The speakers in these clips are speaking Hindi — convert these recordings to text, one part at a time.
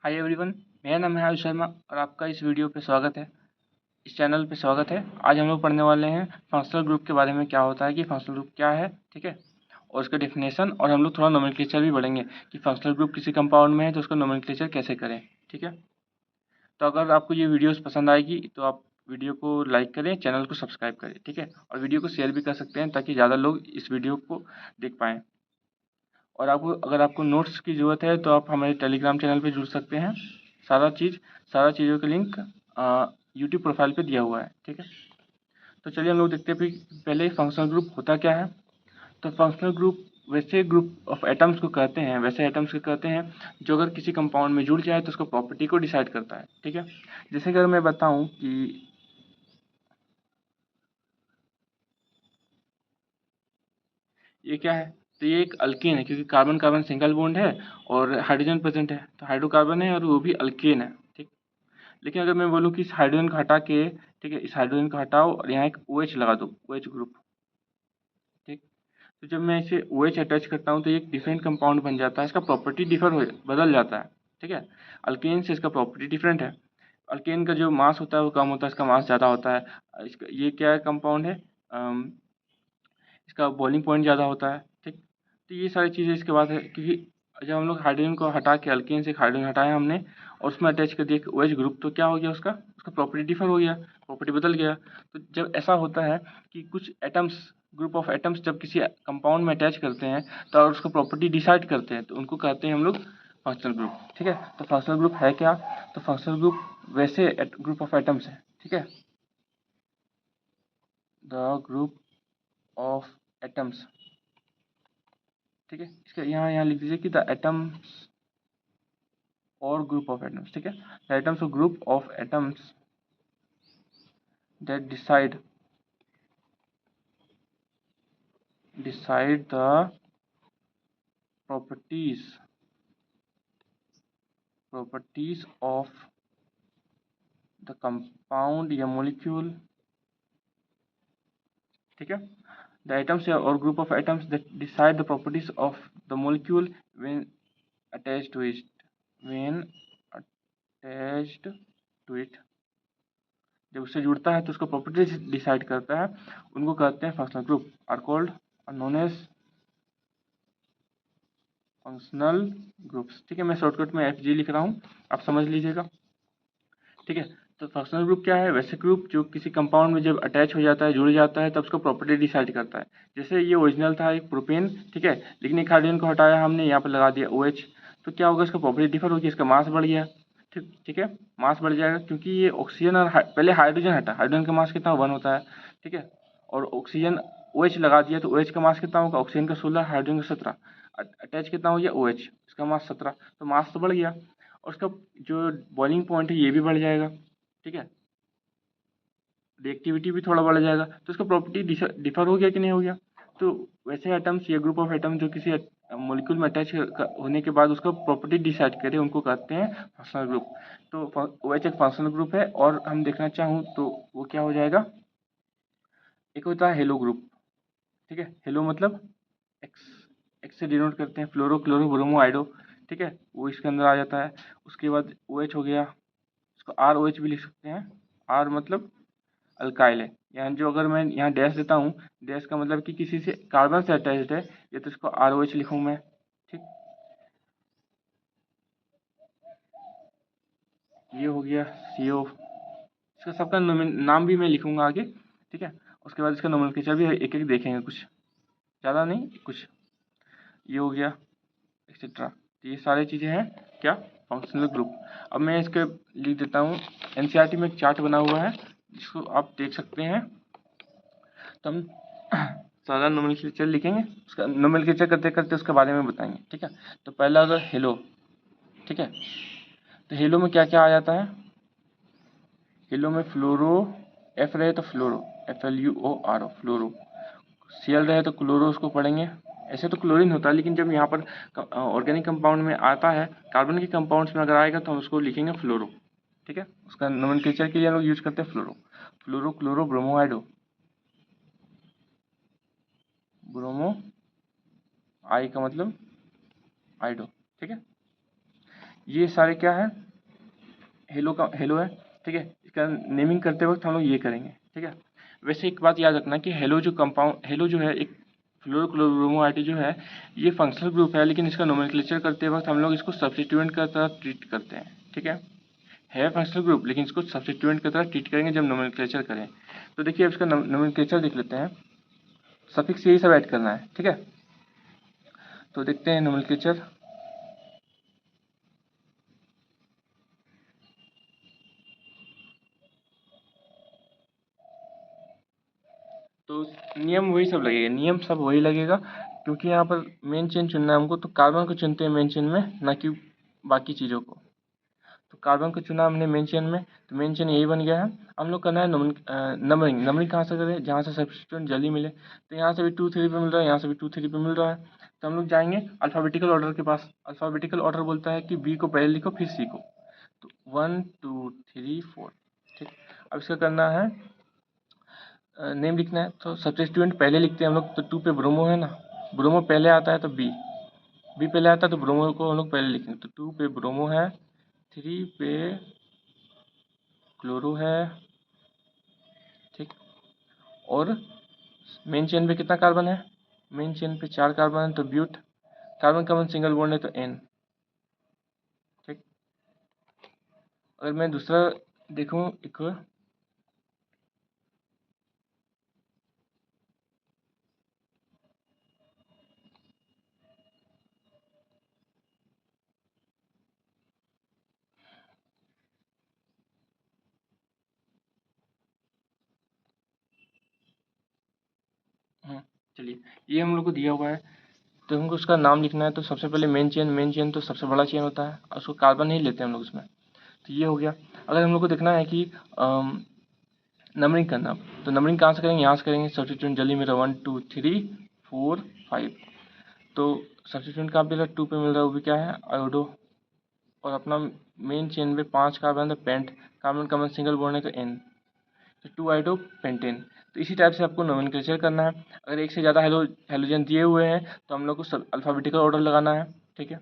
हाय एवरीवन, मेरा नाम है आयुष शर्मा और आपका इस वीडियो पे स्वागत है। इस चैनल पे स्वागत है। आज हम लोग पढ़ने वाले हैं फंक्शनल ग्रुप के बारे में, क्या होता है कि फंक्शनल ग्रुप क्या है, ठीक है, और उसका डेफिनेशन, और हम लोग थोड़ा नोमेनक्लेचर भी पढ़ेंगे कि फंक्शनल ग्रुप किसी कंपाउंड में है तो उसका नोमेनक्लेचर कैसे करें, ठीक है। तो अगर आपको ये वीडियोस पसंद आएगी तो आप वीडियो को लाइक करें, चैनल को सब्सक्राइब करें, ठीक है, और वीडियो को शेयर भी कर सकते हैं ताकि ज़्यादा लोग इस वीडियो को देख पाएँ। और अगर आपको नोट्स की ज़रूरत है तो आप हमारे टेलीग्राम चैनल पे जुड़ सकते हैं। सारा चीज़ों का लिंक यूट्यूब प्रोफाइल पे दिया हुआ है, ठीक है। तो चलिए हम लोग देखते हैं पहले फंक्शनल ग्रुप होता क्या है। तो फंक्शनल ग्रुप वैसे ग्रुप ऑफ एटम्स को कहते हैं, वैसे एटम्स को कहते हैं जो अगर किसी कंपाउंड में जुड़ जाए तो उसका प्रॉपर्टी को डिसाइड करता है, ठीक है। जैसे अगर मैं बताऊं कि ये क्या है, तो ये एक अल्केन है क्योंकि कार्बन कार्बन सिंगल बॉन्ड है और हाइड्रोजन प्रेजेंट है, तो हाइड्रोकार्बन है और वो भी अल्केन है, ठीक। लेकिन अगर मैं बोलूँ कि इस हाइड्रोजन को हटा के, ठीक है, इस हाइड्रोजन को हटाओ और यहाँ एक OH लगा दो, OH ग्रुप, ठीक। तो जब मैं इसे OH अटैच करता हूँ तो ये एक डिफरेंट कंपाउंड बन जाता है, इसका प्रॉपर्टी बदल जाता है, ठीक है। अल्केन से इसका प्रॉपर्टी डिफरेंट है। अल्केन का जो मास होता है वो कम होता है, इसका मास ज़्यादा होता है। इसका ये क्या कंपाउंड है, इसका बॉइलिंग पॉइंट ज़्यादा होता है, ठीक। तो ये सारी चीज़ें इसके बाद है, क्योंकि जब हम लोग हाइड्रोजन को हटा के अल्केन से हाइड्रोजन हटाया हमने और उसमें अटैच कर दिया एक OH ग्रुप, तो क्या हो गया, उसका उसका प्रॉपर्टी डिफर हो गया, प्रॉपर्टी बदल गया। तो जब ऐसा होता है कि कुछ एटम्स, ग्रुप ऑफ एटम्स जब किसी कंपाउंड में अटैच करते हैं तो और उसका प्रॉपर्टी डिसाइड करते हैं तो उनको कहते हैं हम लोग फंक्शनल ग्रुप, ठीक है। तो फंक्शनल ग्रुप है क्या, तो फंक्शनल ग्रुप वैसे ग्रुप ऑफ एटम्स है, ठीक है, द ग्रुप ऑफ एटम्स, ठीक है। इसका यहाँ लिख दीजिए कि द एटम्स और ग्रुप ऑफ एटम्स, ठीक है, द एटम्स और group of atoms that decide the properties of the compound या molecule, ठीक है। The atoms or group of atoms that decide the properties of the molecule when attached to it, when attached to it, जब उससे जुड़ता है तो उसका प्रॉपर्टीज डिसाइड करता है, उनको कहते हैं functional group, are called known as functional groups, ठीक है। मैं शॉर्टकट में FG लिख रहा हूँ, आप समझ लीजिएगा, ठीक है। तो फंक्शनल ग्रुप क्या है, वैसे ग्रुप जो किसी कंपाउंड में जब अटैच हो जाता है, जुड़ जाता है, तब उसका प्रॉपर्टी डिसाइड करता है। जैसे ये ओरिजिनल था एक प्रोपेन, ठीक है, लेकिन एक हाइड्रोजन को हटाया हमने, यहाँ पर लगा दिया OH, तो क्या होगा, इसका प्रॉपर्टी डिफर होगी, इसका मास बढ़ गया, ठीक ठीक है, मास बढ़ जाएगा क्योंकि ये ऑक्सीजन और पहले हाइड्रोजन हटा, हाइड्रोजन का मास कितना 1 होता है, ठीक है, और ऑक्सीजन OH लगा दिया तो OH का मास कितना होगा, ऑक्सीजन का 16, हाइड्रोजन का 17, अटैच कितना हो गया OH, इसका मास 17, तो मास तो बढ़ गया और उसका जो बॉइलिंग पॉइंट है ये भी बढ़ जाएगा, ठीक है, रिएक्टिविटी भी थोड़ा बढ़ जाएगा, तो इसका प्रॉपर्टी डिफर हो गया कि नहीं हो गया। तो वैसे एटम्स, ये ग्रुप ऑफ एटम जो किसी मॉलिक्यूल में अटैच होने के बाद उसका प्रॉपर्टी डिसाइड करे, उनको कहते हैं फंक्शनल ग्रुप। तो OH एक फंक्शनल ग्रुप है, और हम देखना चाहूँ तो वो क्या हो जाएगा, एक होता है हेलो ग्रुप, ठीक है, हेलो मतलब एक्स, एक्स से डिनोट करते हैं, फ्लोरो क्लोरो ब्रोमो आइडो, ठीक है, वो इसके अंदर आ जाता है। उसके बाद OH हो गया, इसको ROH भी लिख सकते हैं, R मतलब अल्काइल है, यहाँ जो अगर मैं यहाँ डैश देता हूँ, डैश का मतलब कि किसी से कार्बन से अटैच्ड है, ये तो इसको ROH लिखूँ मैं, ठीक। ये हो गया CO, इसका सबका नाम भी मैं लिखूंगा आगे, ठीक है। उसके बाद इसका नोमेनक्लेचर भी एक एक देखेंगे, कुछ ज़्यादा नहीं, कुछ ये हो गया एक्सेट्रा। तो ये सारी चीज़ें हैं क्या, फंक्शनल ग्रुप। अब मैं इसके लिख देता हूँ, NCERT में एक चार्ट बना हुआ है जिसको आप देख सकते हैं। तो हम सारा नोमेनक्लेचर लिखेंगे, उसका नोमेनक्लेचर करते करते उसके बारे में बताएंगे, ठीक है। तो पहला अगर हेलो, ठीक है, तो हेलो में क्या क्या आ जाता है, हेलो में फ्लोरो, F रहे तो फ्लोरो, FLUORO फ्लोरो, Cl रहे तो क्लोरो, उसको पढ़ेंगे। ऐसे तो क्लोरीन होता है, लेकिन जब यहाँ पर ऑर्गेनिक कंपाउंड में आता है, कार्बन के कंपाउंड्स में अगर आएगा तो हम उसको लिखेंगे फ्लोरो, ठीक है। उसका नोमेनक्लेचर के लिए हम लोग यूज करते हैं फ्लोरो, फ्लोरो क्लोरो ब्रोमोआइडो, ब्रोमो, आई का मतलब आइडो, ठीक है। ये सारे क्या है, हेलो का हेलो है, ठीक है। इसका नेमिंग करते वक्त हम लोग ये करेंगे, ठीक है। वैसे एक बात याद रखना कि हेलो जो कंपाउंड, हेलो जो है एक फ्लोरोक्लोरोमो जो है, ये फंक्शनल ग्रुप है, लेकिन इसका नोमेनक्लेचर करते वक्त हम लोग इसको सब्स्टिट्यूएंट की तरह ट्रीट करते हैं, ठीक है फंक्शनल ग्रुप, लेकिन इसको सब्स्टिट्यूएंट की तरह ट्रीट करेंगे जब नोमेनक्लेचर करें। तो देखिए अब इसका नोमेनक्लेचर देख लेते हैं, सफिक्स यही सब ऐड करना है, ठीक है। तो देखते हैं नोमेनक्लेचर। तो नियम वही सब लगेगा, नियम सब वही लगेगा, क्योंकि यहाँ पर मेन चेन चुनना है हमको, तो कार्बन को चुनते हैं मेन चेन में, ना कि बाकी चीज़ों को। तो कार्बन को चुना हमने मेन चेन में, तो मेन चेन यही बन गया है। हम लोग करना है नंबरिंग। नंबरिंग कहाँ से करें, जहाँ से सब्स्टिट्यूएंट जल्दी मिले। तो यहाँ से भी 2 3 पे मिल रहा है, यहाँ से भी 2 3 पे मिल रहा है, तो हम लोग जाएंगे अल्फ़ाबेटिकल ऑर्डर के पास। अल्फ़ाबेटिकल ऑर्डर बोलता है कि बी को पहले लिखो फिर सी को, तो 1 2 3 4, ठीक। अब इसका करना है नेम लिखना है, तो सब्स्टिट्यूएंट पहले लिखते हैं हम लोग, तो 2 पे ब्रोमो है ना, ब्रोमो पहले आता है तो बी, बी पहले आता है तो ब्रोमो को हम लोग पहले लिखेंगे, तो 2 पे ब्रोमो है, 3 पे क्लोरो है, ठीक। और मेन चेन पे कितना कार्बन है, मेन चेन पे 4 कार्बन है, तो but. Carbon common single bond है तो एन, ठीक। अगर मैं दूसरा देखूं एक, चलिए ये हम लोग को दिया हुआ है, तो हमको उसका नाम लिखना है। तो सबसे पहले मेन चेन, मेन चेन तो सबसे बड़ा चेन होता है, उसको कार्बन नहीं लेते हम लोग उसमें, तो ये हो गया। अगर हम लोग को देखना है कि नंबरिंग करना, तो नंबरिंग कहाँ से करेंगे, यहाँ से करेंगे। सब्स्टिट्यूएंट जल्दी मेरा 1 2 3 4 5, तो सब्स्टिट्यूएंट कहाँ पे मिल रहा है, 2 पे मिल रहा है, वो भी क्या है आयोडो। और अपना मेन चेन में 5 कार्बन है, pent. Carbon common single bond है तो एन, तो 2 आयोडो पेंटेन। तो इसी टाइप से आपको नोमेनक्लेचर करना है। अगर एक से ज़्यादा हेलोजन दिए हुए हैं तो हम लोग को अल्फ़ाबेटिकल ऑर्डर लगाना है, ठीक है।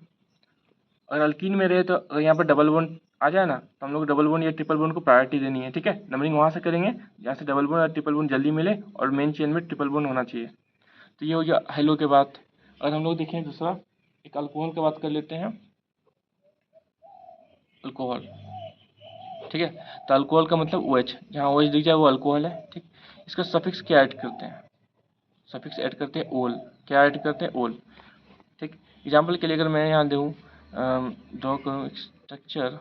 अगर अल्कीन में रहे तो अगर यहाँ पर डबल बॉन्ड आ जाए ना, तो हम लोग डबल बॉन्ड या ट्रिपल बॉन्ड को प्रायोरिटी देनी है, ठीक है। नंबरिंग वहाँ से करेंगे जहाँ से डबल बॉन्ड या ट्रिपल बॉन्ड जल्दी मिले और मेन चेन में ट्रिपल बॉन्ड होना चाहिए। तो ये हो गया हेलो के बाद। अगर हम लोग देखें दूसरा, एक अल्कोहल की बात कर लेते हैं, अल्कोहल, ठीक है। तो अल्कोहल का मतलब ओ एच, जहाँ ओ एच दिख जाए वो अल्कोहल है, ठीक। इसका सफिक्स क्या ऐड करते हैं, सफिक्स ऐड करते हैं ओल। क्या ऐड करते हैं, ओल, ठीक। एग्जाम्पल के लिए अगर मैं यहाँ दूँ, ड्रॉ करूँ स्ट्रक्चर,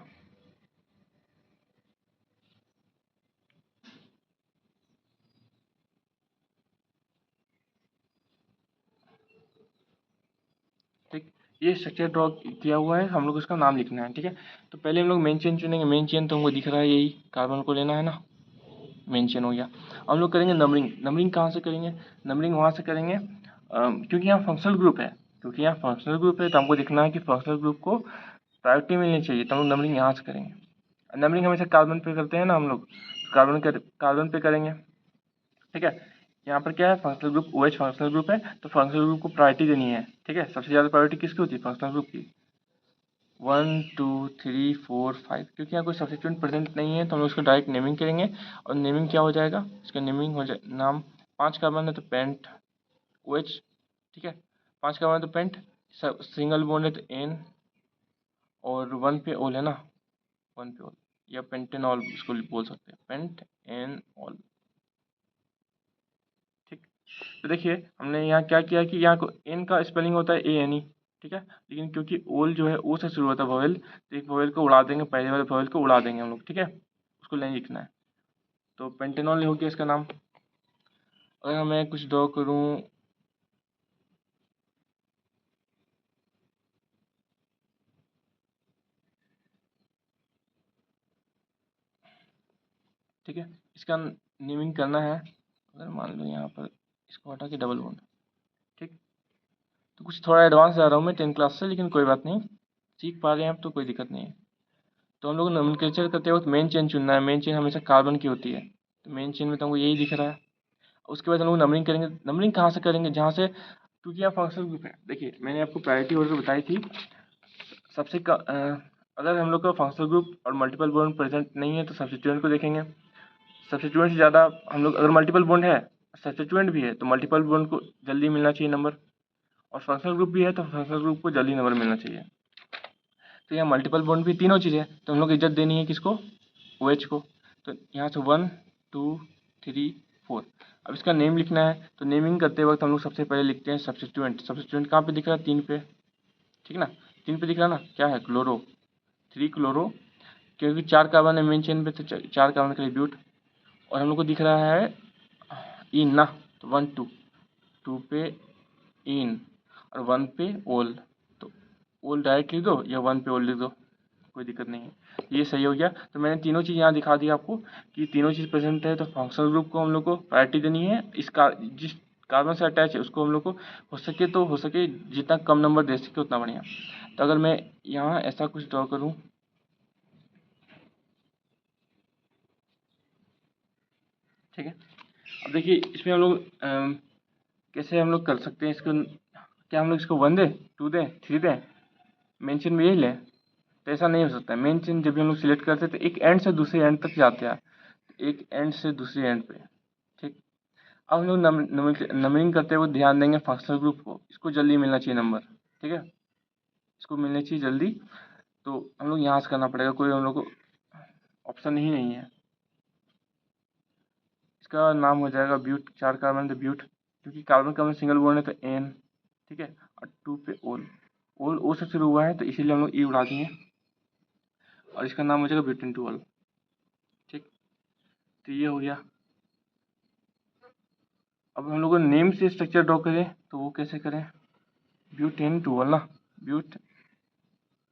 ठीक। ये स्ट्रक्चर ड्रॉ किया हुआ है, हम लोग उसका नाम लिखना है, ठीक है। तो पहले हम लोग मेन चेन चुनेंगे, मेन चेन तो हमको दिख रहा है यही, कार्बन को लेना है ना, मेन चेन हो गया। हम लोग करेंगे नंबरिंग। नंबरिंग कहाँ से करेंगे, नंबरिंग वहाँ से करेंगे क्योंकि यहाँ फंक्शनल ग्रुप है, क्योंकि यहाँ फंक्शनल ग्रुप है तो हमको देखना है कि फंक्शनल ग्रुप को प्रायोरिटी मिलनी चाहिए, तो हम लोग नंबरिंग यहाँ से करेंगे। नंबरिंग हमेशा कार्बन पे करते हैं ना हम लोग, तो कार्बन पे करेंगे, ठीक है। यहाँ पर क्या है, functional group OH functional group है, तो फंक्शनल ग्रुप को प्रायोरिटी देनी है, ठीक है। सबसे ज़्यादा प्रायोरिटी किसकी होती है, फंक्शनल ग्रुप की। 1 2 3 4 5, क्योंकि यहाँ कोई सब्स्टिट्यूएंट प्रेजेंट नहीं है तो हम लोग उसको डायरेक्ट नेमिंग करेंगे। और नेमिंग क्या हो जाएगा, इसका नेमिंग हो जाए नाम, 5 कार्बन है तो पेंट OH, ठीक है। 5 कार्बन है तो पेंट, सिंगल बॉन्ड है तो एन, और 1 पे ओल है ना, 1 पे ओल, या पेंटेनॉल इसको बोल सकते हैं, पेंट एन ऑल, ठीक। तो देखिए हमने यहाँ क्या किया कि यहाँ को एन का स्पेलिंग होता है ANE, ठीक है। लेकिन क्योंकि ओल जो है ओ से शुरू होता है वोवेल, तो एक वोवेल को उड़ा देंगे, पहले वाले वोवेल को उड़ा देंगे हम लोग, ठीक है। उसको नहीं लिखना है, तो पेंटेनॉल हो गया इसका नाम। अगर मैं कुछ ड्रॉ करूँ, ठीक है, इसका नेमिंग करना है। अगर मान लो यहाँ पर इसको हटा के डबल बॉन्ड, ठीक। तो कुछ थोड़ा एडवांस जा रहा हूँ मैं 10th क्लास से, लेकिन कोई बात नहीं, सीख पा रहे हैं आप तो कोई दिक्कत नहीं है। तो हम लोग नोमेनक्लेचर करते वक्त मेन चेन चुनना है, मेन चेन हमेशा कार्बन की होती है, तो मेन चेन में तो हमको यही दिख रहा है। उसके बाद हम लोग नंबरिंग करेंगे। नंबरिंग कहाँ से करेंगे, जहाँ से, क्योंकि यहाँ फंक्शनल ग्रुप है। देखिए मैंने आपको प्रायोरिटी ऑर्डर बताई थी, सबसे अगर हम लोग का फंक्शनल ग्रुप और मल्टीपल बॉन्ड प्रेजेंट नहीं है तो सब्स्टिट्यूएंट को देखेंगे। सब्स्टिट्यूएंट से ज़्यादा हम लोग, अगर मल्टीपल बॉन्ड है, सब्स्टिट्यूएंट भी है, तो मल्टीपल बॉन्ड को जल्दी मिलना चाहिए नंबर, और फंक्शनल ग्रुप भी है तो फंक्शनल ग्रुप को जल्दी नंबर मिलना चाहिए। तो यहाँ मल्टीपल बॉन्ड भी तीनों चीज़ें, तो हम लोग इज्जत देनी है किसको, OH को। तो यहाँ से 1 2 3 4। अब इसका नेम लिखना है, तो नेमिंग करते वक्त हम लोग सबसे पहले लिखते हैं सब्स्टिट्यूएंट। सब्स्टिट्यूएंट कहाँ पे दिख रहा है, 3 पे, ठीक ना, 3 पे दिख रहा है ना, क्या है, क्लोरो, 3 क्लोरो, क्योंकि 4 कार्बन है मेन चेन पे, तो 4 कार्बन के लिए ब्यूट। और हम लोग को दिख रहा है इन ना, तो 1 2, 2 पे इन और 1 पे ओल, तो ओल डायरेक्ट लिख दो या 1 पे ओल लिख दो, कोई दिक्कत नहीं है, ये सही हो गया। तो मैंने तीनों चीज़ यहाँ दिखा दी आपको कि तीनों चीज़ प्रेजेंट है, तो फंक्शनल ग्रुप को हम लोग को प्रायोरिटी देनी है, इसका जिस कार्बन से अटैच है उसको हम लोग को हो सके जितना कम नंबर दे सके उतना बढ़िया। तो अगर मैं यहाँ ऐसा कुछ ड्रॉ करूँ, ठीक है, अब देखिए इसमें हम लोग कैसे हम लोग कर सकते हैं इसको, क्या हम लोग इसको 1 दें, 2 दें, 3 दें, मेंशन में यही लें, तो ऐसा नहीं हो सकता है। मेन चेन जब भी हम लोग सिलेक्ट करते हैं तो एक एंड से दूसरे एंड तक जाते हैं, एक एंड से दूसरे एंड पे, ठीक। अब हम लोग नंबरिंग करते हुए ध्यान देंगे फंक्शनल ग्रुप को, इसको जल्दी मिलना चाहिए नंबर, ठीक है, इसको मिलना चाहिए जल्दी, तो हम लोग यहाँ से करना पड़ेगा, कोई हम लोग को ऑप्शन ही नहीं है। इसका नाम हो जाएगा ब्यूट, 4 कार्बन तो ब्यूट, क्योंकि कार्बन कार्बन सिंगल बॉन्ड है तो एन, ठीक है, और 2 पे ओल, ओल ओ से शुरू हुआ है तो इसीलिए हम लोग ई उड़ा दिए, और इसका नाम हो जाएगा ब्यूटेन 12, ठीक। तो ये हो गया। अब हम लोग को नेम से स्ट्रक्चर ड्रॉ करें तो वो कैसे करें, ब्यूटेन 12 ना, ब्यूट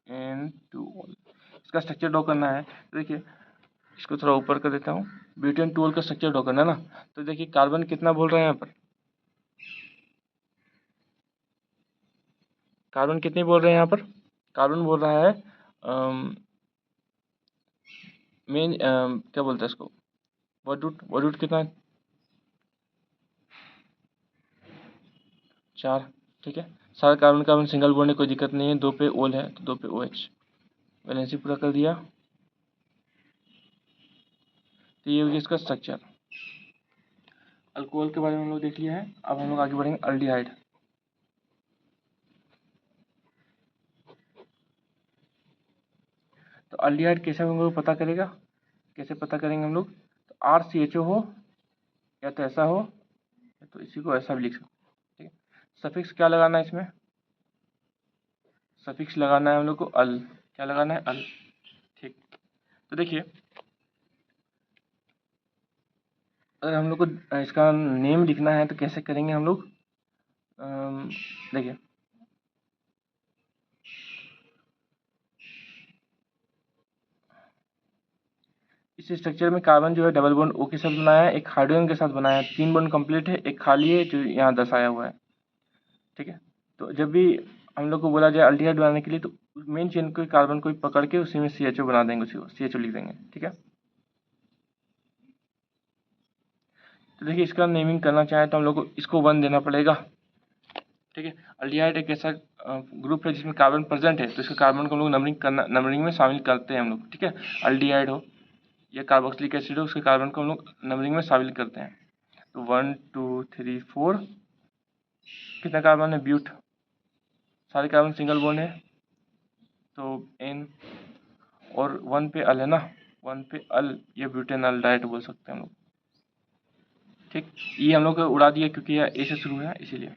एन 2, इसका स्ट्रक्चर ड्रॉ करना है। तो देखिए इसको थोड़ा ऊपर कर देता हूँ, ब्यूटेन 12 का स्ट्रक्चर ड्रॉ करना है ना। तो देखिए कार्बन कितना बोल रहे हैं यहाँ पर, कार्बन कितने बोल रहे हैं यहाँ पर, कार्बन बोल रहा है मेन क्या बोलते हैं इसको, वर्ड रूट कितना है, 4, ठीक है। सारा कार्बन कार्बन सिंगल बॉन्ड है, कोई दिक्कत नहीं है, 2 पे ओल है तो 2 पे OH, वैलेंसी पूरा कर दिया। तो ये हो गया इसका स्ट्रक्चर। अल्कोहल के बारे में हम लोग देख लिया है, अब हम लोग आगे बढ़ेंगे अल्डिहाइड। तो अल्डिहाइड कैसे हम लोग पता करेगा, कैसे पता करेंगे हम लोग, तो RCHO हो या तो ऐसा हो या तो इसी को ऐसा भी लिख सकते, ठीक है। सफिक्स क्या लगाना है इसमें, सफिक्स लगाना है हम लोग को अल, क्या लगाना है, अल, ठीक। तो देखिए अगर हम लोग को इसका नेम लिखना है तो कैसे करेंगे हम लोग, देखिए इस स्ट्रक्चर में कार्बन जो है डबल बॉन्ड O के साथ बनाया है, एक हाइड्रोजन के साथ बनाया है, 3 बॉन्ड कंप्लीट है, एक खाली है जो यहाँ दर्शाया हुआ है, ठीक है। तो जब भी हम लोग को बोला जाए अल्डिहाइड बनाने के लिए तो मेन चेन को कार्बन को पकड़ के उसी में CHO बना देंगे, उसी को CHO लिख देंगे, ठीक है। तो देखिए इसका नेमिंग करना चाहे तो हम लोग को इसको 1 देना पड़ेगा, ठीक है। अल्डिहाइड एक ऐसा ग्रुप है जिसमें कार्बन प्रेजेंट है, तो इसका कार्बन को हम लोग नंबरिंग में शामिल करते हैं हम लोग, ठीक है। अल्डिहाइड हो या कार्बोक्सिलिक एसिड हो, उसके कार्बन को हम लोग नंबरिंग में शामिल करते हैं। तो 1 2 3 4, कितना कार्बन है, ब्यूट, सारे कार्बन सिंगल बॉन्ड है तो N, और 1 पे अल है ना, 1 पे अल, ये ब्यूटेन अल्डिहाइड बोल सकते हैं हम लोग, ठीक। ये हम लोग उड़ा दिया क्योंकि यह ए से शुरू है इसीलिए।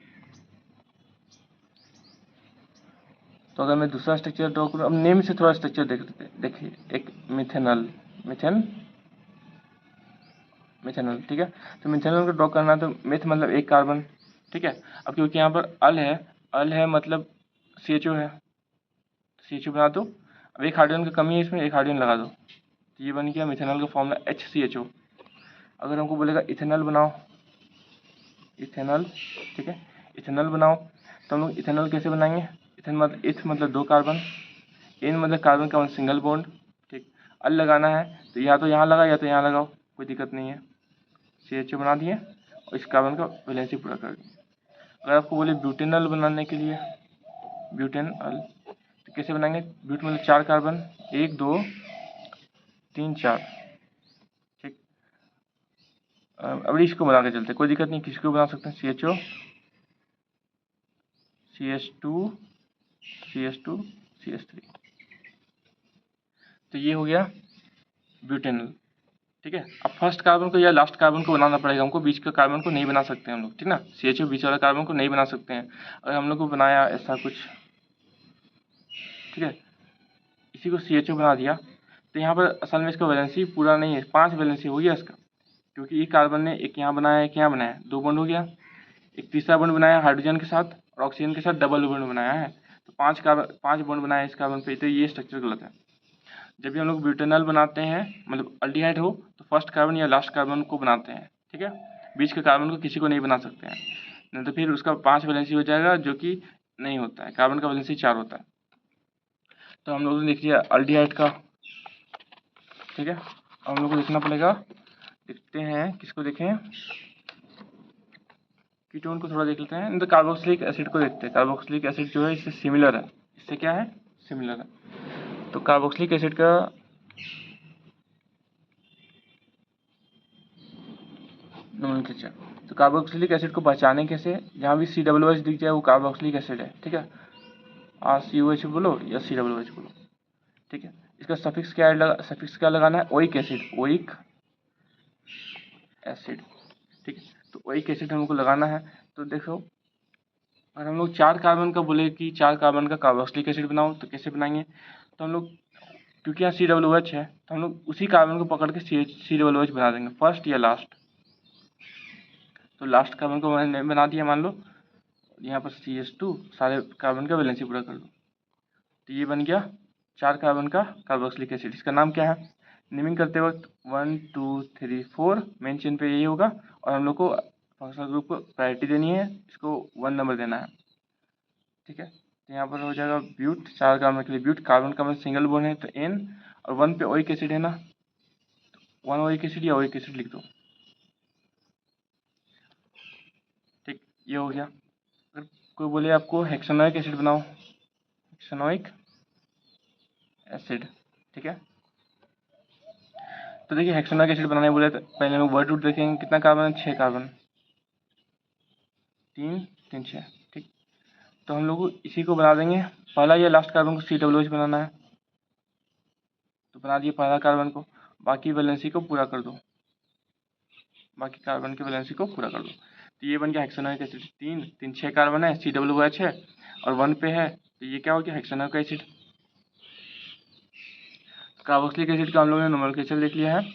तो अगर मैं दूसरा स्ट्रक्चर ड्रॉ करूँ, अब नेम से थोड़ा स्ट्रक्चर देखिए, एक मिथेनल, मिथेनल, ठीक है। तो मिथेनल को ड्रॉ करना है तो मिथ मतलब एक कार्बन, ठीक है। अब क्योंकि यहाँ पर अल है मतलब CHO है, CHO बना दो। अब एक हाइड्रोजन की कमी है इसमें, एक हाइड्रोजन लगा दो, तो ये बन गया मिथेनल का फॉर्मूला HCHO। अगर हमको बोलेगा इथेनॉल बनाओ, इथेनॉल, ठीक है, इथेनॉल बनाओ, तो हम लोग इथेनॉल कैसे बनाएंगे, इथ मतलब 2 कार्बन, एन मतलब कार्बन का सिंगल बॉन्ड, ठीक। अल लगाना है तो या तो यहाँ लगा या तो यहाँ लगाओ, कोई दिक्कत नहीं है। CHO बना दिए और इस कार्बन का वैलेंसी पूरा कर दिए। अगर आपको बोले ब्यूटेनॉल बनाने के लिए, ब्यूटेनॉल, तो तो कैसे बनाएंगे, ब्यूट मतलब 4 कार्बन, 1 2 3 4, ठीक। अब इसको बना के चलते, कोई दिक्कत नहीं, किसको बना सकते हैं, CHO CH2 CH2 CH3। तो ये हो गया ब्यूटेनॉल, ठीक है। अब फर्स्ट कार्बन को या लास्ट कार्बन को बनाना पड़ेगा हमको, बीच का कार्बन को नहीं बना सकते हम लोग, ठीक ना। CHO बीच वाला कार्बन को नहीं बना सकते हैं। अगर हम लोग को बनाया ऐसा कुछ, ठीक है, इसी को CHO बना दिया, तो यहाँ पर असल में इसका वैलेंसी पूरा नहीं है, 5 वैलेंसी हो गया इसका, क्योंकि एक कार्बन ने एक यहाँ बनाया, एक यहाँ बनाया, 2 बॉन्ड हो गया। एक तीसरा बॉन्ड बनाया हाइड्रोजन के साथ और ऑक्सीजन के साथ डबल बॉन्ड बनाया है, तो 5 बॉन्ड बनाया इस कार्बन पे, तो ये स्ट्रक्चर गलत है। जब भी हम लोग ब्यूटेनॉल बनाते हैं, मतलब अल्डिहाइड हो, तो फर्स्ट कार्बन या लास्ट कार्बन को बनाते हैं, ठीक है। बीच के कार्बन को किसी को नहीं बना सकते हैं, नहीं तो फिर उसका 5 वैलेंसी हो जाएगा, जो कि नहीं होता है। कार्बन का वैलेंसी 4 होता है। तो हम लोग ने देख लिया अल्डिहाइड का, ठीक है। हम लोग को देखना पड़ेगा, देखते हैं किसको देखें, कीटोन को थोड़ा देख लेते हैं, नहीं तो कार्बोक्सिलिक एसिड को देखते हैं। कार्बोक्सिलिक एसिड जो है इससे सिमिलर है, इससे क्या है, सिमिलर है। तो कार्बोक्सिलिक एसिड का नोमेनक्लेचर, तो कार्बोक्सिलिक एसिड को पहचाने कैसे, जहाँ भी COOH दिख जाए वो कार्बोक्सिलिक एसिड है, ठीक है। RCOH बोलो या COOH बोलो, ठीक है। इसका सफिक्स क्या है, सफिक्स क्या लगाना है, ओइक एसिड, ओइक एसिड, ठीक है। तो ओइक एसिड हमको लगाना है। तो देखो, अगर हम लोग 4 कार्बन का बोले कि 4 कार्बन का कार्बोक्सिलिक एसिड बनाओ, तो कैसे बनाएंगे, तो हम लोग, क्योंकि यहाँ COOH है, तो हम लोग उसी कार्बन को पकड़ के COOH बना देंगे, फर्स्ट या लास्ट। तो लास्ट कार्बन को मैंने बना दिया, मान लो यहाँ पर CH2, सारे कार्बन का वैलेंसी पूरा कर दो, तो ये बन गया 4 कार्बन का कार्बोक्सिलिक एसिड। इसका नाम क्या है, नेमिंग करते वक्त 1 2 3 4 मेन चेन पे यही होगा, और हम लोग को फंक्शनल ग्रुप को प्रायोरिटी देनी है, इसको 1 नंबर देना है, ठीक है। तो यहाँ पर हो जाएगा ब्यूट, 4 कार्बन के लिए ब्यूट, कार्बन का मतलब सिंगल बॉन्ड है तो N, और 1 पे ओइक एसिड है ना, 1 ओइक एसिड या ओइक एसिड लिख दो, ठीक। ये हो गया। अगर कोई बोले आपको हेक्सानोइक एसिड बनाओ, हेक्सानोइक एसिड, ठीक है। तो देखिए हेक्सानोइक एसिड बनाने बोले तो पहले हम वर्ड रूट देखेंगे, कितना कार्बन है, 6 कार्बन, 3 3 6, ठीक। तो हम लोग इसी को बना देंगे, पहला या लास्ट कार्बन को COOH बनाना है, तो बना दिए पहला कार्बन को, बाकी वैलेंसी को पूरा कर दो, बाकी कार्बन की वैलेंसी को पूरा कर दो। तो ये बन गया हेक्सानोइक एसिड, 3 3 6 कार्बन है, COOH है और 1 पे है, तो ये क्या हो गया, हेक्सानोइक एसिड। कार्बोक्सिलिक एसिड का हम लोगों ने नोमेनक्लेचर देख लिया है,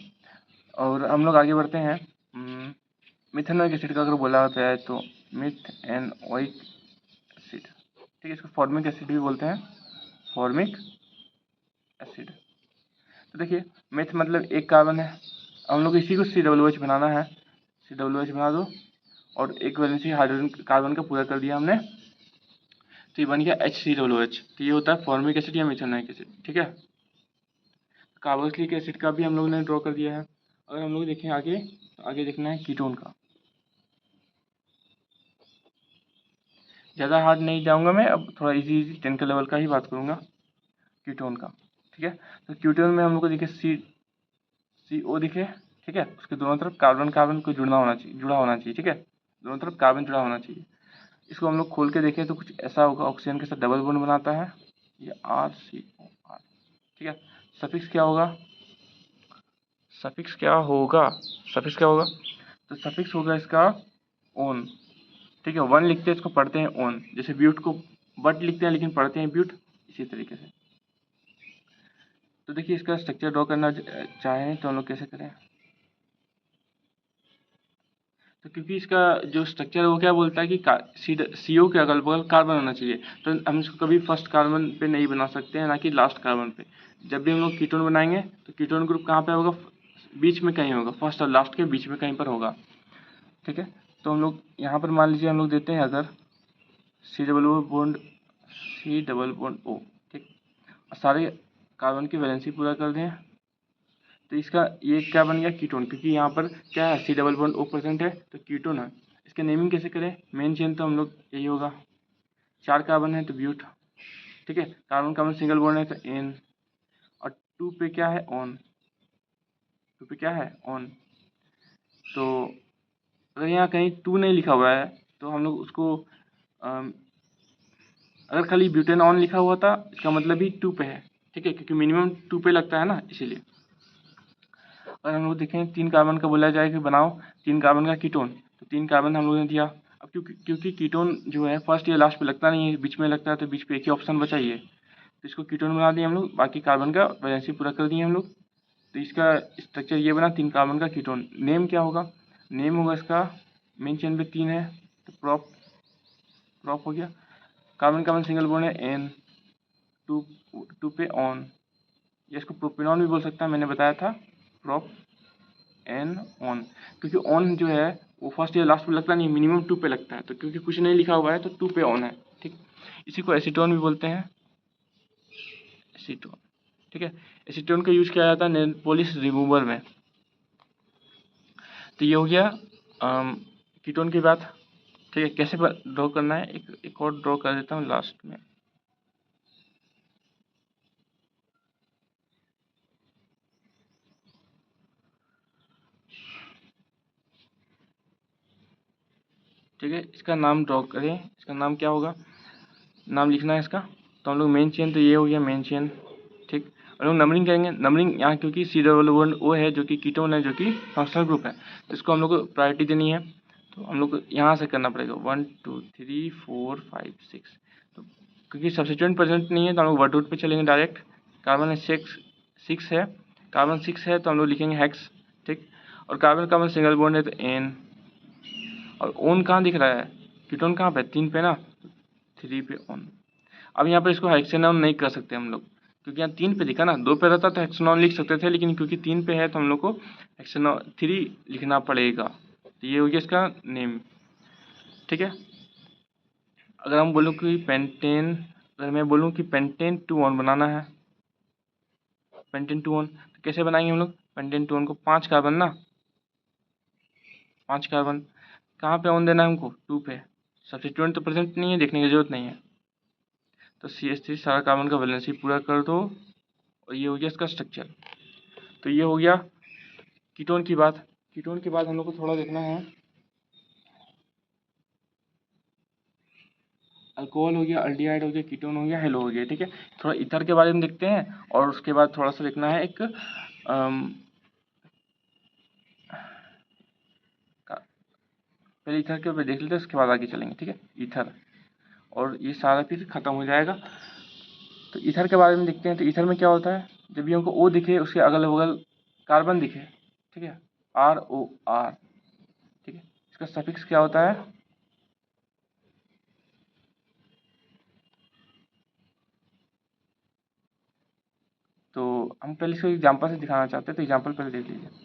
और हम लोग आगे बढ़ते हैं। मिथेनोइक एसिड का अगर बोला होता है तो मिथेनोइक एसिड, ठीक है। इसको फॉर्मिक एसिड भी बोलते हैं, फॉर्मिक एसिड। तो देखिए मिथ मतलब एक कार्बन है, हम लोग इसी को COOH बनाना है, COOH बना दो, और एक वैलेंसी हाइड्रोजन कार्बन का पूरा कर दिया हमने, तो ये बन गया HCOOH। तो ये होता है फॉर्मिक एसिड या मिथेनोइक एसिड, ठीक है। कार्बोक्सिलिक एसिड का भी हम लोग ने ड्रॉ कर दिया है। अगर हम लोग देखें आगे, तो आगे देखना है कीटोन का। ज़्यादा हार्ड नहीं जाऊंगा मैं, अब थोड़ा इजी 10 के लेवल का ही बात करूंगा कीटोन का, ठीक है। तो कीटोन में हम लोग को दिखे CO दिखे, ठीक है। उसके दोनों तरफ कार्बन कार्बन को जुड़ा होना चाहिए, ठीक है। दोनों तरफ कार्बन जुड़ा होना चाहिए। इसको हम लोग खोल के देखें तो कुछ ऐसा होगा, ऑक्सीजन के साथ डबल बॉन्ड बनाता है, ये RCOR, ठीक है। सफिक्स क्या होगा, सफिक्स क्या होगा, सफिक्स क्या होगा, तो सफिक्स होगा इसका ओन, ठीक है। 1 लिखते हैं, इसको पढ़ते हैं ओन, जैसे ब्यूट को बट लिखते हैं लेकिन पढ़ते हैं ब्यूट, इसी तरीके से। तो देखिए इसका स्ट्रक्चर ड्रॉ करना चाहें तो हम लोग कैसे करें, तो क्योंकि इसका जो स्ट्रक्चर है वो क्या बोलता है कि CO के अगल बगल कार्बन होना चाहिए, तो हम इसको कभी फर्स्ट कार्बन पे नहीं बना सकते हैं, ना कि लास्ट कार्बन पे। जब भी हम लोग कीटोन बनाएंगे तो कीटोन ग्रुप कहाँ पे होगा, बीच में कहीं होगा, फर्स्ट और लास्ट के बीच में कहीं पर होगा, ठीक है। तो हम लोग यहाँ पर मान लीजिए हम लोग देते हैं अगर C डबल बॉन्ड O, ठीक। सारे कार्बन की वैलेंसी पूरा कर दें, तो इसका ये क्या बन गया, कीटोन, क्योंकि यहाँ पर क्या है, C double bond O present है, तो कीटोन है। इसके नेमिंग कैसे करें, मेन चेन तो हम लोग यही होगा, 4 कार्बन है तो ब्यूट, ठीक है। कार्बन कार्बन सिंगल बॉन्ड है तो N, और 2 पे क्या है ऑन, 2 पे क्या है ऑन। तो अगर यहाँ कहीं 2 नहीं लिखा हुआ है तो हम लोग उसको अगर खाली ब्यूटेन ऑन लिखा हुआ था इसका मतलब ही 2 पे है, ठीक है, क्योंकि मिनिमम 2 पे लगता है ना, इसीलिए। अगर हम लोग देखें 3 कार्बन का बोला जाए कि बनाओ 3 कार्बन का कीटोन, तो 3 कार्बन हम लोगों ने दिया। अब क्योंकि कीटोन जो है फर्स्ट या लास्ट पे लगता नहीं है, बीच में लगता है, तो बीच पे एक ही ऑप्शन बचा ही है, तो इसको कीटोन बना दिए हम लोग, बाकी कार्बन का वैलेंसी पूरा कर दिए हम लोग। तो इसका स्ट्रक्चर ये बना 3 कार्बन का कीटोन। नेम क्या होगा, नेम होगा इसका, मेन चेन पे 3 है तो प्रॉप, प्रॉप हो गया। कार्बन कार्बन सिंगल बॉन्ड है N, 2 पे ऑन, या इसको प्रोपेनॉन भी बोल सकता है, मैंने बताया था प्रॉप N ऑन, क्योंकि ऑन जो है वो फर्स्ट या लास्ट पे लगता नहीं, मिनिमम 2 पे लगता है, तो क्योंकि कुछ नहीं लिखा हुआ है तो 2 पे ऑन है, ठीक। इसी को एसीटोन भी बोलते हैं, एसीटोन, ठीक है। एसीटोन का यूज किया जाता है नेल पॉलिश रिमूवर में। तो ये हो गया कीटोन की बात, ठीक है। कैसे ड्रॉ करना है, एक और ड्रॉ कर देता हूँ लास्ट में। ठीक है, इसका नाम ड्रॉ करें, इसका नाम क्या होगा, नाम लिखना है इसका। तो हम लोग मेन चेन, तो ये हो गया मेन चेन, ठीक। और लोग नंबरिंग करेंगे, नंबरिंग यहाँ क्योंकि C+1 वो है जो कि कीटोन है, जो कि फंक्शनल ग्रुप है, तो इसको हम लोग को प्रायोरिटी देनी है। तो हम लोग को यहाँ से करना पड़ेगा 1 2 3 4 5 6। तो क्योंकि सब्स्टिट्यूएंट प्रेजेंट नहीं है तो हम लोग वर्ड रूट पे चलेंगे डायरेक्ट। कार्बन है 6 है, कार्बन 6 है तो हम लोग लिखेंगे हेक्स, ठीक। और कार्बन कार्बन सिंगल बॉन्ड है तो N, और ओन कहाँ दिख रहा है, कीटोन कहाँ पे, 3 पे ना, 3 पे ऑन। अब यहाँ पे इसको हेक्सेनॉन नहीं कर सकते हम लोग, क्योंकि यहाँ 3 पे दिखा ना, 2 पे रहता तो हेक्सेनॉन लिख सकते थे, लेकिन क्योंकि 3 पे है तो हम लोग को हेक्सेनॉन 3 लिखना पड़ेगा। तो ये हो गया इसका नेम, ठीक है। अगर हम बोलूँ कि पेंटेन, अगर मैं बोलूँ कि पेंटेन 2 ऑन बनाना है, पेंटेन 2 ऑन, तो कैसे बनाएंगे हम लोग, पेंटेन 2 ऑन को 5 कार्बन ना, 5 कार्बन कहाँ पे ऑन देना है हमको, 2 पे। सब्स्टिट्यूएंट तो प्रेजेंट नहीं है, देखने की जरूरत नहीं है, तो CH3 सारा कार्बन का वैलेंसी पूरा कर दो, और ये हो गया इसका स्ट्रक्चर। तो ये हो गया कीटोन की बात। कीटोन के बाद हम लोग को थोड़ा देखना है, अल्कोहल हो गया, अल्डिहाइड हो गया, कीटोन हो गया, हेलो हो गया, ठीक है। थोड़ा ईथर के बारे में देखते हैं, और उसके बाद थोड़ा सा देखना है एक पहले ईथर के ऊपर देख लेते हैं, उसके बाद आगे चलेंगे, ठीक है। ईथर, और ये सारा फिर खत्म हो जाएगा। तो ईथर के बारे में देखते हैं। तो ईथर में क्या होता है, जब भी हमको O दिखे उसके अगल बगल कार्बन दिखे, ठीक है, ROR, ठीक है, इसका सफिक्स क्या होता है, तो हम पहले इसको एग्जाम्पल से दिखाना चाहते हैं, तो एग्जाम्पल पहले देख लीजिए।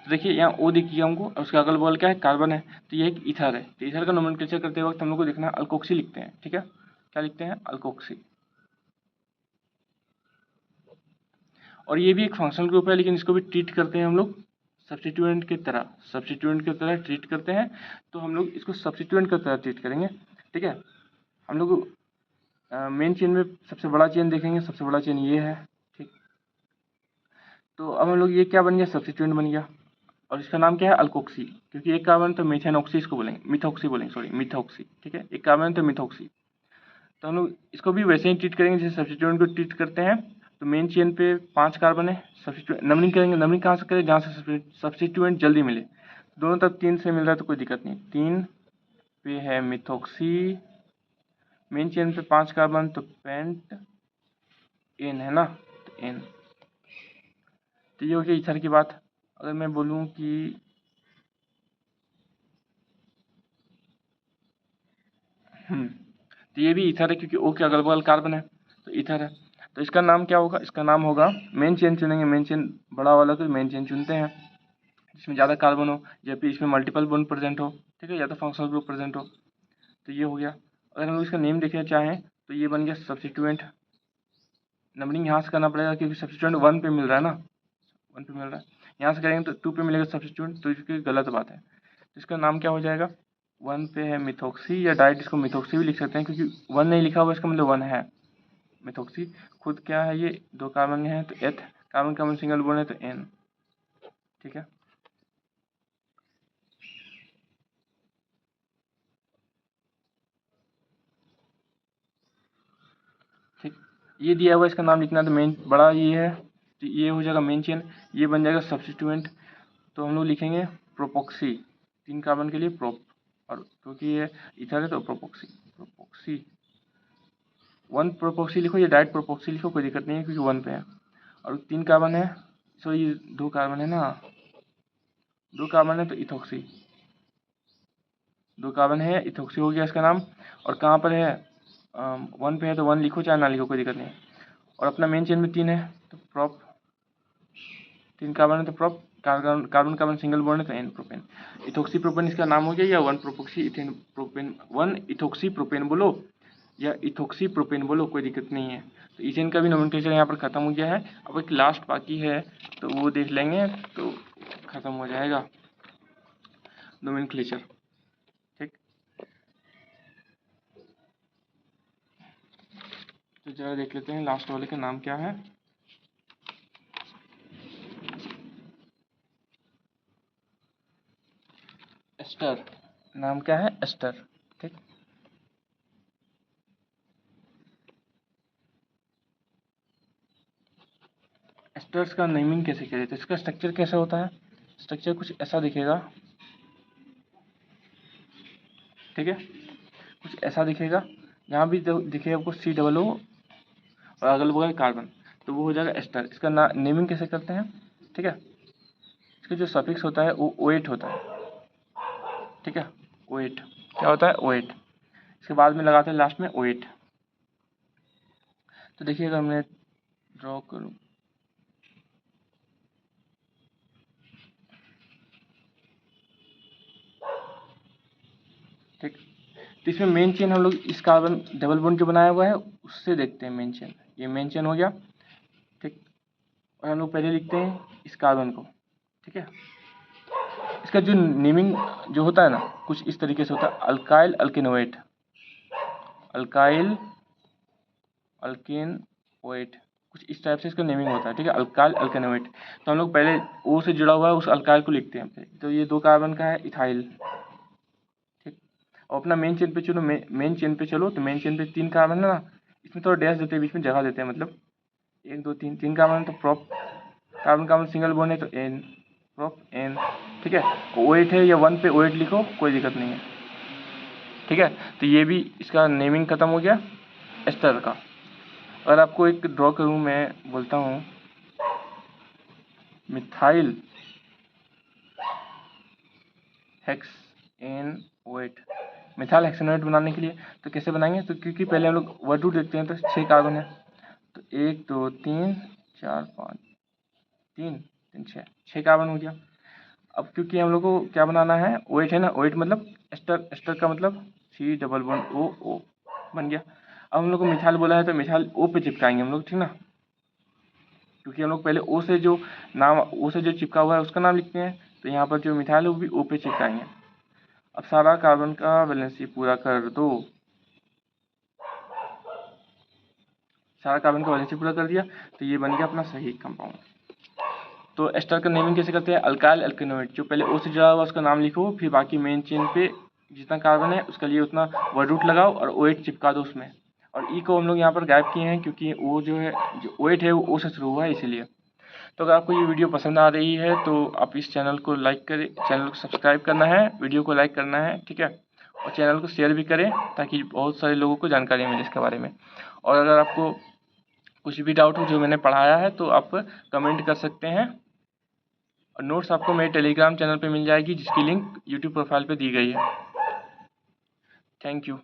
तो देखिए यहाँ O दिखिए हमको, और उसके अगल बगल क्या है, कार्बन है, तो ये एक ईथर है। तो ईथर का नोमेनक्लेचर करते वक्त हम लोग को देखना है अल्कोक्सी लिखते हैं, ठीक है। क्या लिखते हैं, अल्कोक्सी। और ये भी एक फंक्शनल ग्रुप है, लेकिन इसको भी ट्रीट करते हैं हम लोग सब्स्टिट्यूएंट की तरह, सब्स्टिट्यूएंट की तरह ट्रीट करते हैं। तो हम लोग इसको सब्स्टिट्यूएंट की तरह ट्रीट करेंगे, ठीक है। हम लोग मेन चेन में सबसे बड़ा चेन देखेंगे, सबसे बड़ा चेन ये है, ठीक। तो अब हम लोग ये क्या बन गया, सब्स्टिट्यूएंट बन गया, और इसका नाम क्या है, अल्कोक्सी, क्योंकि एक कार्बन तो मिथेनॉक्सी इसको बोलेंगे, मिथॉक्सी बोलेंगे, सॉरी मिथॉक्सी, ठीक है, एक कार्बन तो मिथॉक्सी। तो हम लोग इसको भी वैसे ही ट्रीट करेंगे जैसे सब्स्टिट्यूएंट को ट्रीट करते हैं। तो मेन चेन पे 5 कार्बन है, सब्स्टिट्यूएंट नंबरिंग करेंगे, नंबरिंग कहाँ से करें, जहाँ से सब्स्टिट्यूएंट जल्दी मिले, दोनों तरफ 3 से मिल रहा है तो कोई दिक्कत नहीं। 3 पे है मिथॉक्सी, मेन चेन पे 5 कार्बन, तो पेंट एन है ना, तो एन। तो ये हो गया ईथर की बात। अगर मैं बोलूँ कि तो ये भी ईथर है, क्योंकि ओ के अगल बगल कार्बन है, तो ईथर है। तो इसका नाम क्या होगा, इसका नाम होगा, मेन चेन चुनेंगे, मेन चेन बड़ा वाला, तो मेन चेन चुनते हैं, जिसमें ज़्यादा कार्बन हो, या फिर इसमें मल्टीपल बॉन्ड प्रेजेंट हो, ठीक है, या तो फंक्शनल ग्रुप प्रेजेंट हो। तो ये हो गया। अगर हम लोग इसका नेम देखना चाहें तो ये बन गया सब्स्टिट्यूएंट। नंबरिंग यहाँ से करना पड़ेगा क्योंकि सब्स्टिट्यूएंट 1 पे मिल रहा है ना, 1 पे मिल रहा है। यहाँ से करेंगे तो 2 पे मिलेगा सब्स्टिट्यूएंट, तो इसकी गलत बात है। तो इसका नाम क्या हो जाएगा, 1 पे है मिथोक्सी, या डायरेक्ट इसको मिथोक्सी भी लिख सकते हैं क्योंकि 1 नहीं लिखा हुआ इसका मतलब 1 है। मिथोक्सी खुद क्या है, ये 2 कार्बन है तो एथ कार्बन कार्बन सिंगल बॉन्ड है तो N, ठीक है। ठीक, ये दिया हुआ इसका नाम लिखना, तो मेन बड़ा ये है, तो ये हो जाएगा मेन चेन, ये बन जाएगा सब्स्टिट्यूएंट। तो हम लोग लिखेंगे प्रोपोक्सी, 3 कार्बन के लिए प्रोप, और क्योंकि ये इथर है तो प्रोपोक्सी। प्रोपोक्सी 1 प्रोपोक्सी लिखो या डायरेक्ट प्रोपोक्सी लिखो, कोई दिक्कत नहीं है क्योंकि 1 पे है। और 3 कार्बन है, सॉरी 2 कार्बन है ना, 2 कार्बन है तो इथोक्सी, 2 कार्बन है, इथोक्सी हो गया इसका नाम। और कहाँ पर है, 1 पे है तो 1 लिखो चाहे ना लिखो कोई दिक्कत नहीं। और अपना मेन चेन में 3 है तो प्रोप, 3 कार्बन है तो prop, carbon carbon carbon single bond है तो N प्रोपेन। इथोक्सी प्रोपेन इसका नाम हो गया, या 1 प्रोपोक्सी इथेन प्रोपेन, 1 इथोक्सी प्रोपेन बोलो या इथोक्सी प्रोपेन बोलो, कोई दिक्कत नहीं है। तो इथेन का भी नोमेनक्लेचर यहाँ पर खत्म हो गया है। अब एक लास्ट बाकी है तो वो देख लेंगे तो खत्म हो जाएगा नोमेनक्लेचर, ठीक। तो जरा देख लेते हैं लास्ट वाले का नाम क्या है। एस्टर, नाम क्या है, एस्टर, ठीक। एस्टर्स का नेमिंग कैसे करें, तो इसका स्ट्रक्चर कैसा होता है, स्ट्रक्चर कुछ ऐसा दिखेगा, ठीक है, कुछ ऐसा दिखेगा। यहाँ भी दिखेगा आपको COO और अगल बगल कार्बन, तो वो हो जाएगा एस्टर। इसका नेमिंग कैसे करते हैं, ठीक है। इसका जो सफिक्स होता है वो OH होता है, ठीक है। OH क्या होता है, OH, इसके बाद में लगाते हैं लास्ट में OH। तो देखिए अगर मैं ड्रॉ करूँ, ठीक, तो इसमें मेन चेन हम लोग इस कार्बन डबल बॉन्ड जो बनाया हुआ है उससे देखते हैं मेन चेन, ये मेन चेन हो गया, ठीक। और हम लोग पहले लिखते हैं इस कार्बन को, ठीक है। इसका जो नेमिंग जो होता है ना कुछ इस तरीके से होता है, अल्काइल अल्केनोएट, अल्काइल अल्केनोएट, कुछ इस टाइप से इसका नेमिंग होता है, ठीक है, अल्काइल अल्केनोएट। तो हम लोग पहले O से जुड़ा हुआ है उस अल्काइल को लिखते हैं, तो ये 2 कार्बन का है इथाइल, ठीक। और अपना मेन चेन पे चलो, मेन चेन पे चलो, तो मेन चेन पे 3 कार्बन है ना, इसमें थोड़ा डैश देते हैं, बीच में जगह देते हैं, मतलब 1 2 3 3 कार्बन तो prop, carbon carbon single bond है तो N प्रोप N, ठीक है। OH है या 1 पे OH लिखो कोई दिक्कत नहीं है, ठीक है। तो ये भी इसका नेमिंग खत्म हो गया एस्टर का। अगर आपको एक ड्रॉ करूँ, मैं बोलता हूँ मिथाइल हेक्सेनोएट, मिथाइल हेक्सेनोएट बनाने के लिए तो कैसे बनाएंगे, तो क्योंकि पहले हम लोग वर्ड रूट देखते हैं तो 6 कार्बन है, तो 1 2 3 4 5 3 3 6 कार्बन हो गया। अब क्योंकि हम लोग को क्या बनाना है, OH है ना, OH मतलब एस्टर, एस्टर का मतलब C डबल बॉन्ड O बन गया। अब हम लोग को मिथाइल बोला है तो मिथाइल O पे चिपकाएंगे हम लोग, ठीक ना, क्योंकि हम लोग पहले O से जो नाम, O से जो चिपका हुआ है उसका नाम लिखते हैं, तो यहाँ पर जो मिथाइल है वो भी O पे चिपकाएंगे। अब सारा कार्बन का वैलेंसी पूरा कर दो, सारा कार्बन का वैलेंसी पूरा कर दिया, तो ये बन गया अपना सही कंपाउंड। तो एस्टर का नेमिंग कैसे करते हैं, अल्काइल अल्केनोएट, जो पहले O से जुड़ा हुआ उसका नाम लिखो, फिर बाकी मेन चेन पे जितना कार्बन है उसके लिए उतना वर्ड रूट लगाओ और OH चिपका दो उसमें। और E को हम लोग यहाँ पर गायब किए हैं क्योंकि वो जो है, जो OH है वो O से शुरू हुआ है इसीलिए। तो अगर आपको ये वीडियो पसंद आ रही है तो आप इस चैनल को लाइक करें, चैनल को सब्सक्राइब करना है, वीडियो को लाइक करना है, ठीक है। और चैनल को शेयर भी करें ताकि बहुत सारे लोगों को जानकारी मिले इसके बारे में। और अगर आपको कुछ भी डाउट हो जो मैंने पढ़ाया है तो आप कमेंट कर सकते हैं। और नोट्स आपको मेरे टेलीग्राम चैनल पे मिल जाएगी जिसकी लिंक यूट्यूब प्रोफाइल पे दी गई है। Thank you.